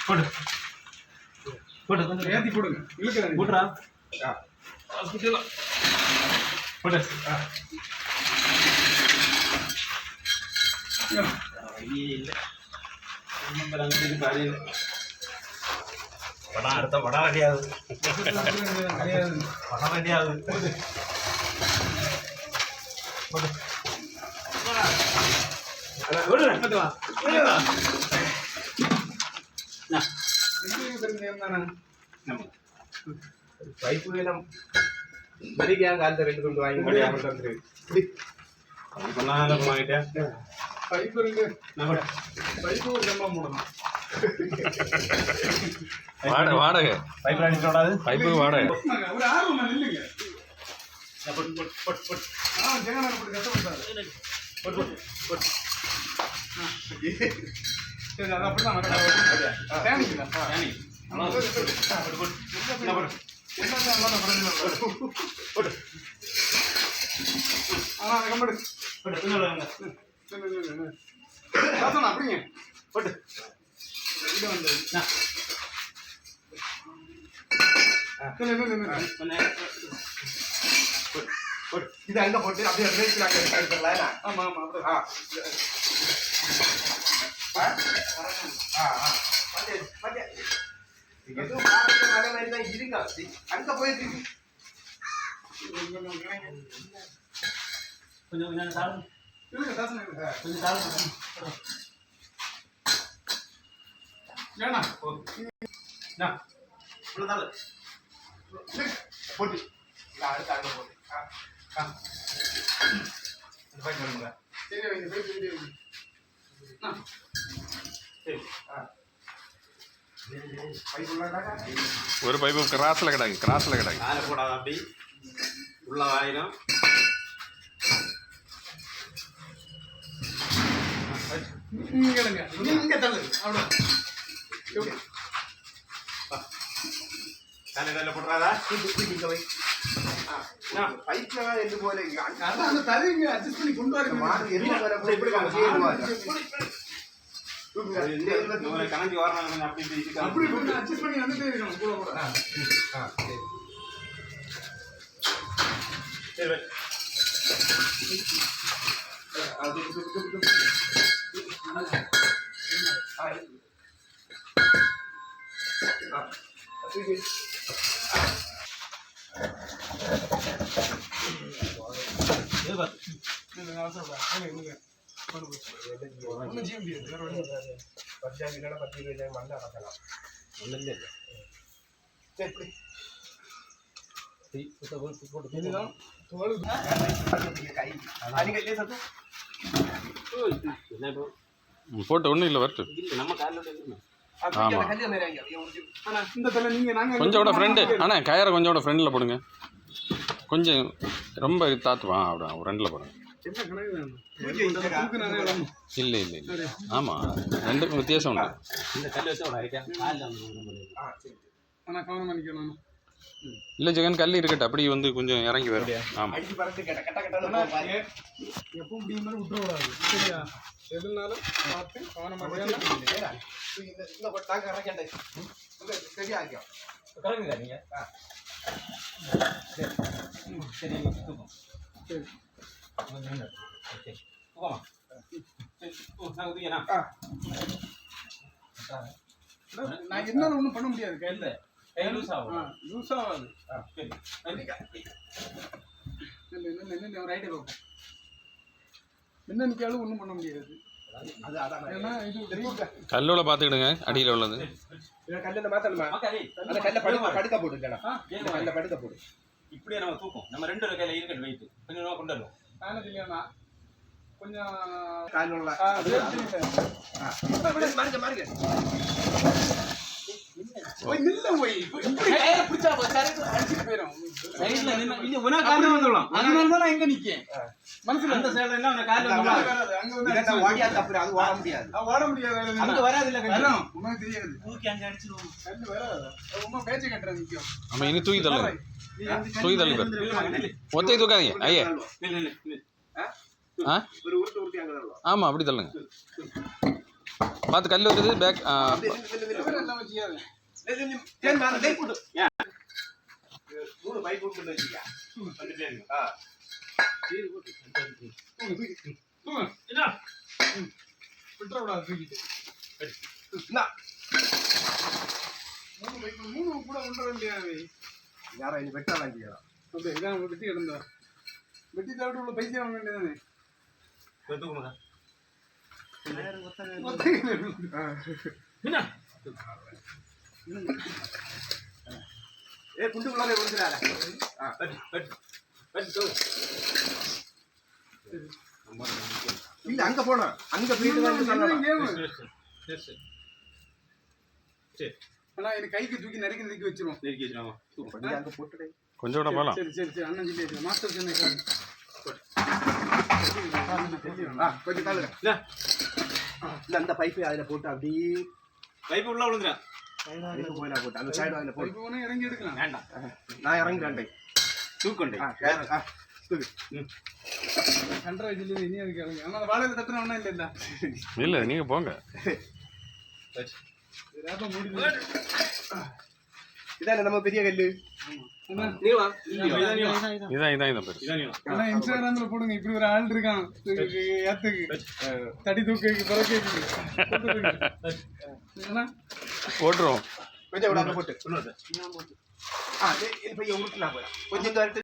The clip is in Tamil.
போடு போடு கொஞ்சம் ஏத்தி போடுங்க இழுக்குறேன் போடுறா ஹாஸ்பிடல்ல போடு இல்ல நம்ம அங்க காரி வடா அடுத்த வடா ரெடியாகுது வடா ரெடியாகுது போடு போடு போடு போடு வா நான் இது தெரிஞ்சேன்னா நம்ம பைப் வேணும் மரிக்கா காலத்தை ரெண்டு கொண்டு வாங்கி மரியா கொண்டு வந்து இப்படி பண்ணாத வாங்கிட்டேன் பைப் இருக்கு நம்ம பைப் ஒரு ஜம்மா மூடணும் வாடகை பைப் அடிச்சோடாது பைப்பு வாடகை ஒரு ஆர்வம் நில்லுங்க boat boat boat boat Jagan அப்படி கஷ்டப்பட்டாரு போட் போட் போட் சரி அது அப்படிதான் டேனிங்களா டேனி போட் போட் என்ன போட் போட் ஆனா கம்படு போட் பின்னால வாங்க அப்படிங்க போட்டு இது வந்து இது அங்க போட்டு அப்படியே எடுத்துக்கலாம் ஆமா ஆமா இருங்க அங்க போயிட்டு கொஞ்சம் கொஞ்சம் போட்டு அடுத்த அங்க போட்டு ஒரு பைப்பு கிராஸ்ல கிடக்கு கிராஸ்ல கிடக்கு காலை போடாத அப்படி உள்ள ஆயிரம் நீங்க தள்ளு அவ்வளோ காலையில போடுறாதா வை பைப்ல எது போல அந்த தருவீங்க அட்ஜஸ்ட் பண்ணி கொண்டு வரீங்க கணஞ்சி வராங்க அப்படி அட்ஜஸ்ட் பண்ணி வந்துட்டே இருக்கணும் கூட கூட சரி போட்டு ஒன்றும் இல்லை வரட்டு கொஞ்சோட ஃப்ரெண்டு அண்ணா கயரை கொஞ்சோட ஃப்ரெண்டில் போடுங்க கொஞ்சம் ரொம்ப தாத்துவான் அப்படி ஃப்ரெண்டில் போடுங்க இல்லை இல்லை இல்லை ஆமாம் ரெண்டுக்கும் வித்தியாசம் உண்டு இல்லை ஜெகன் கல் இருக்கட்டும் அப்படி வந்து கொஞ்சம் இறங்கி வரும் ஆமாம் எப்போ முடியும் விட்டுறக்கூடாது சரியா எதுனாலும் பார்த்து கவனமாக சரியாக்கோ கலங்குங்க நீங்கள் சரி தூக்கம் சரி நான் என்னால ஒன்றும் பண்ண முடியாது கையில் கை லூஸ் ஆகும் லூஸ் ஆகாது என்ன ரைட்டை பார்ப்போம் என்ன நிற்காலும் ஒன்றும் பண்ண முடியாது கல்லோட பார்த்துக்கிடுங்க அடியில் உள்ளது கல்லில் மாற்றணுமா அந்த கல்லை படுக்க போட்டுக்கலாம் கல்லை படுக்க போடு இப்படியே நம்ம தூக்கும் நம்ம ரெண்டு கையில் இருக்கட்டும் வெயிட்டு கொஞ்சம் கொண்டு வருவோம் காரணம் இல்லையாண்ணா கொஞ்சம் கால் மாறுங்க எங்க நிக்க மனசுல அந்த சைடுல என்ன அந்த கால்ல அங்க ஓடியா தப்பு அது ஓட முடியாது அங்க வராது இல்ல வரும் உனக்கு தெரியாது தூக்கி அங்க அடிச்சிடுவோம் கண்ணு வராது ரொம்ப பேச்ச கட்டற நிக்கும் ஆமா இனி தூக்கி தள்ளுங்க ஒத்தை தூக்காதீங்க ஐயா ஒரு உருட்டு அங்க தள்ளலாம் ஆமா அப்படி தள்ளுங்க பார்த்து கல் வருது பேக் எல்லாம் வச்சுக்காது. மூணு பைப் கொண்டு வச்சியா வந்துட்டே இருக்கு. விட்டுறக்கூடாது தூக்கிட்டு. மூணு கூட கொண்டு வேண்டியாது. யாரா இனி வெட்டா வாங்கிக்கலாம். அப்படியே இதான் வெட்டி கிடந்தா வெட்டி தவிர உள்ள பைசா வாங்க வேண்டியதானே. குண்டுக்குள்ளார விழுந்துடாத. இல்ல அங்க போனா அங்க போயிட்டு வந்து ஆனா எனக்கு கைக்கு தூக்கி நறுக்கி வச்சிருவோம். அங்க போட்டு கொஞ்சம் கூட போகலாம். சரி சரி சரி அண்ணன் சொல்லி மாஸ்டர் சென்னை கொஞ்சம் கால அந்த பைப்பு அதுல போட்டு அப்படியே பைப்பு உள்ள விழுந்துறேன். போயிடா போட்டு அந்த சைடு அதுல போட்டு போனா இறங்கி எடுக்கலாம். வேண்டாம், நான் இறங்கிட்டேன். தூக்கண்டே. கண்டரை சொல்லி இனி அதுக்கு இறங்கி ஆனால் வாழையில தட்டுன ஒன்றும் இல்லை. இல்லை நீங்கள் போங்க. இதான நம்ம பெரிய கல்லு. இதான் பெருசு. ஆனா இன்ஸ்டாகிராம்ல போடுங்க இப்படி ஒரு ஆள் இருக்கான் ஏத்துக்கு தடி தூக்கு பிறகு போட்டுருவோம். கொஞ்சம் போட்டு. பையன் உருட்டுனா போய் கொஞ்சம்